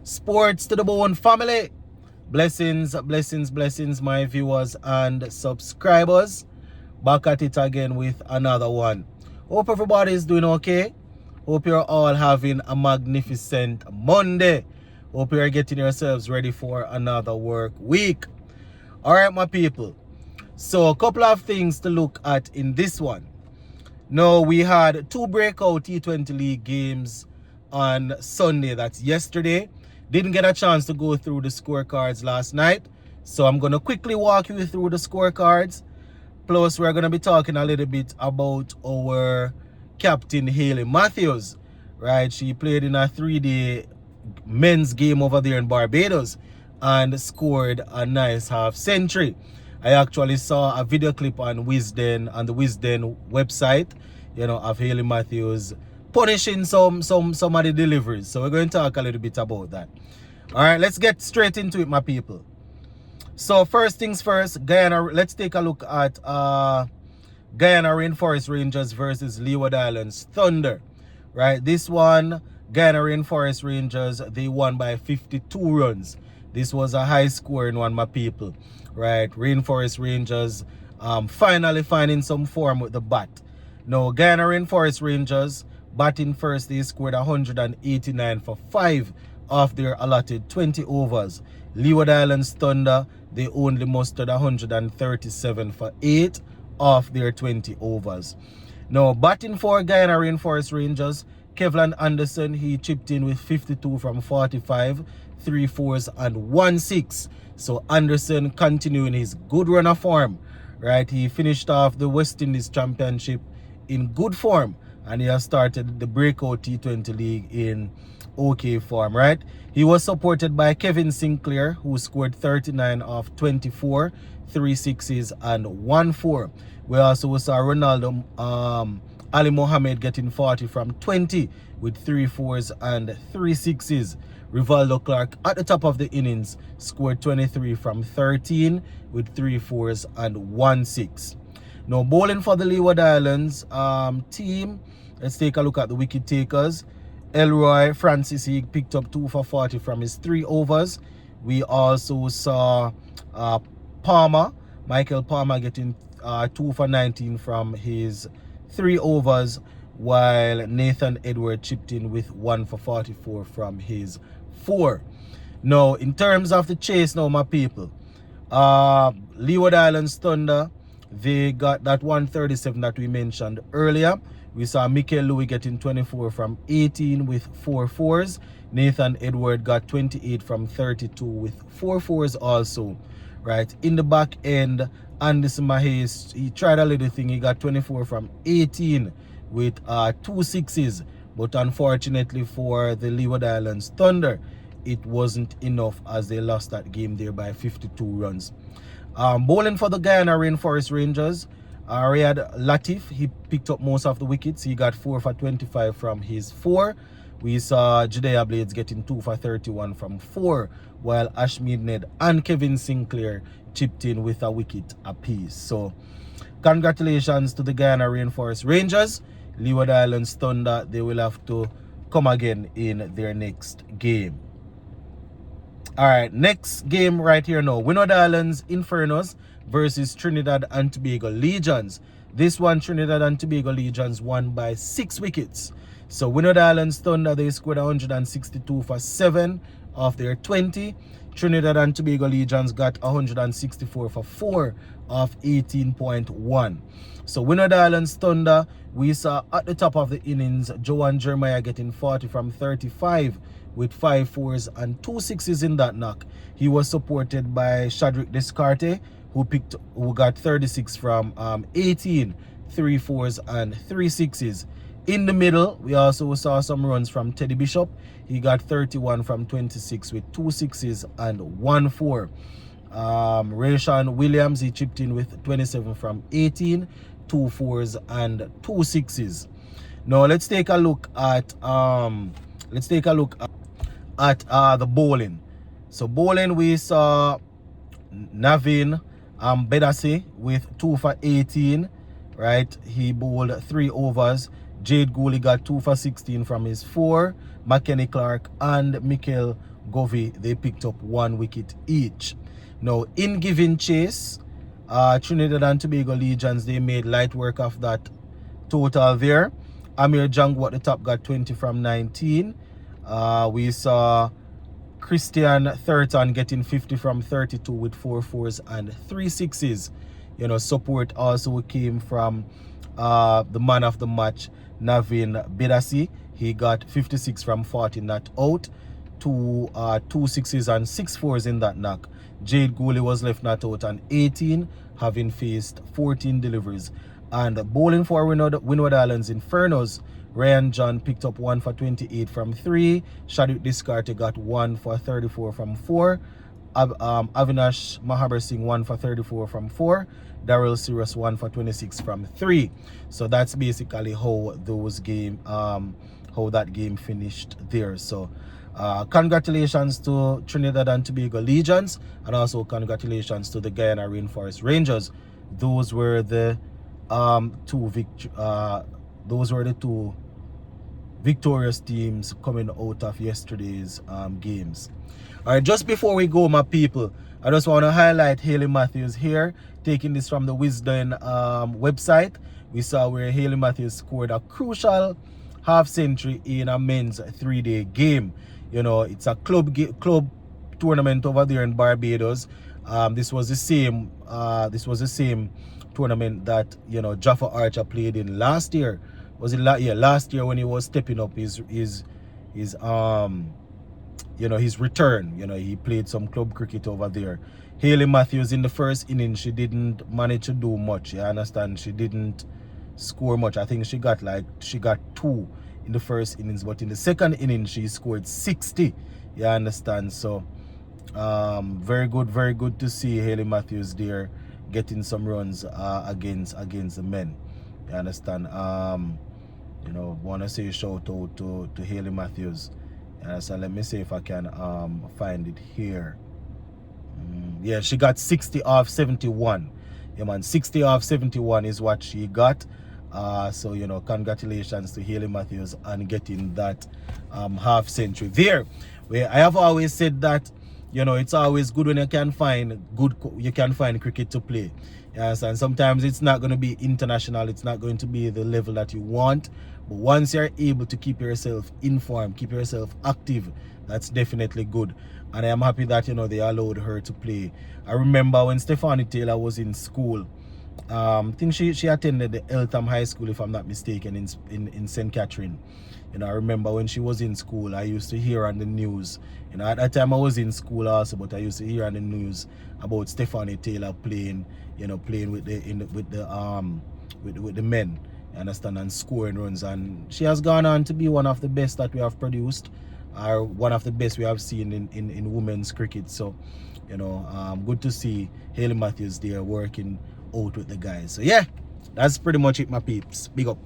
Sports to the bone family. Blessings, blessings, blessings, my viewers and subscribers. Back at it again with another one. Hope everybody is doing okay. Hope you're all having a magnificent Monday. Hope you're getting yourselves ready for another work week. Alright, my people. So a couple of things to look at in this one. Now, we had 2 breakout T20 league games on Sunday. That's yesterday. Didn't get a chance to go through the scorecards last night. So I'm going to quickly walk you through the scorecards. Plus, we're going to be talking a little bit about our captain, Hayley Matthews. Right? She played in a 3-day men's game over there in Barbados and scored a nice half century. I actually saw a video clip on the Wisden website, of Hayley Matthews punishing some of the deliveries. So we're going to talk a little bit about that. All right, let's get straight into it, my people. So first things first, Guyana. Let's take a look at Guyana Rainforest Rangers versus Leeward Islands Thunder. Right, this one, Guyana Rainforest Rangers, they won by 52 runs. This was a high scoring one, my people. Right, Rainforest Rangers finally finding some form with the bat. Now, Guyana Rainforest Rangers, batting first, they scored 189 for 5 off their allotted 20 overs. Leeward Islands Thunder, they only mustered 137 for 8 off their 20 overs. Now, batting for Guyana Rainforest Rangers, Kevlan Anderson, he chipped in with 52 from 45, 3 fours and 1 6. So Anderson continuing his good run of form. Right, he finished off the West Indies Championship in good form, and he has started the breakout T20 league in okay form. Right, he was supported by Kevin Sinclair, who scored 39 off 24, 3 sixes and 1 4. We also saw Ronaldo Ali Mohammed getting 40 from 20 with 3 fours and 3 sixes. Rivaldo Clark at the top of the innings scored 23 from 13 with 3 fours and 1 6. Now, bowling for the Leeward Islands team, let's take a look at the wicket takers. Elroy Francis, he picked up 2 for 40 from his 3 overs. We also saw Michael Palmer getting 2 for 19 from his 3 overs, while Nathan Edward chipped in with 1 for 44 from his 4. Now, in terms of the chase now, my people, Leeward Islands Thunder, they got that 137 that we mentioned earlier. We saw Mikel Louis getting 24 from 18 with 4 fours. Nathan Edward got 28 from 32 with 4 fours also. Right, in the back end, Anderson Mahes, he tried a little thing. He got 24 from 18 with 2 sixes. But unfortunately for the Leeward Islands Thunder, it wasn't enough as they lost that game there by 52 runs. Bowling for the Guyana Rainforest Rangers, Riyad Latif, he picked up most of the wickets. He got 4 for 25 from his 4. We saw Judea Blades getting 2 for 31 from 4, while Ashmead Ned and Kevin Sinclair chipped in with a wicket apiece. So, congratulations to the Guyana Rainforest Rangers. Leeward Islands Thunder, they will have to come again in their next game. Alright, next game right here now. Windward Islands Infernos versus Trinidad and Tobago Legions. This one, Trinidad and Tobago Legions won by 6 wickets. So Windward Islands Thunder, they scored 162 for 7 off their 20. Trinidad and Tobago Legions got 164 for 4 off 18.1. So Windward Islands Thunder, we saw at the top of the innings, Joan Jeremiah getting 40 from 35 with 5 fours and 2 sixes in that knock. He was supported by Shadrick Descartes, who got 36 from 18, 3 fours and 3 sixes. In the middle, we also saw some runs from Teddy Bishop. He got 31 from 26 with 2 sixes and 1 4. Rayshawn Williams, he chipped in with 27 from 18, 2 fours and 2 sixes. Now let's take a look at the bowling. So bowling, we saw Navin Bedasi with 2 for 18. Right, he bowled 3 overs. Jade Gooley got 2 for 16 from his 4. McKenny Clark and Mikel Govey, they picked up 1 wicket each. Now, in giving chase, Trinidad and Tobago Legions, they made light work of that total there. Amir Jangu at the top got 20 from 19. We saw Christian Thurton getting 50 from 32 with 4 fours and 3 sixes. You know, support also came from the man of the match, Navin Bedasi. He got 56 from 40 not out. 2 sixes and 6 fours in that knock. Jade Gooley was left not out on 18, having faced 14 deliveries. And bowling for Windward Islands Infernos, Ryan John picked up 1 for 28 from 3. Shaduk Discarte got 1 for 34 from 4. Avinash Mahabar Singh 1 for 34 from 4. Daryl Sirius 1 for 26 from 3. So that's basically how that game finished there. So congratulations to Trinidad and Tobago Legions, and also congratulations to the Guyana Rainforest Rangers. Those were the two victorious teams coming out of yesterday's games. All right, just before we go, my people, I just want to highlight Hayley Matthews here, taking this from the Wisden website. We saw where Hayley Matthews scored a crucial half century in a men's 3-day game. You know, it's a club tournament over there in Barbados. This was the same tournament that, you know, Jaffa Archer played in last year. Was it last year when he was stepping up his return. You know, he played some club cricket over there. Hayley Matthews in the first inning, she didn't manage to do much. You understand? She didn't score much. I think she got 2 in the first innings, but in the second inning she scored 60. You understand? So very good to see Hayley Matthews there getting some runs against the men. You understand? You know, want to say a shout out to Hayley Matthews. So let me see if I can find it here. Yeah, she got 60 off 71. Yeah, man, 60 off 71 is what she got. So, you know, congratulations to Hayley Matthews on getting that half century there. Where I have always said that, you know, it's always good when you can find cricket to play. Yes, and sometimes it's not going to be international, it's not going to be the level that you want, but once you're able to keep yourself informed, keep yourself active, that's definitely good. And I am happy that, you know, they allowed her to play. I remember when Stephanie Taylor was in school, I think she attended the Eltham High School, if I'm not mistaken, in St. Catherine. You know, I remember when she was in school, I used to hear on the news. You know, at that time I was in school also, but I used to hear on the news about Stephanie Taylor playing, you know, playing with the men, you understand, and scoring runs. And she has gone on to be one of the best that we have produced, or one of the best we have seen in women's cricket. So, you know, good to see Hayley Matthews there working out with the guys. So yeah, that's pretty much it, my peeps. Big up.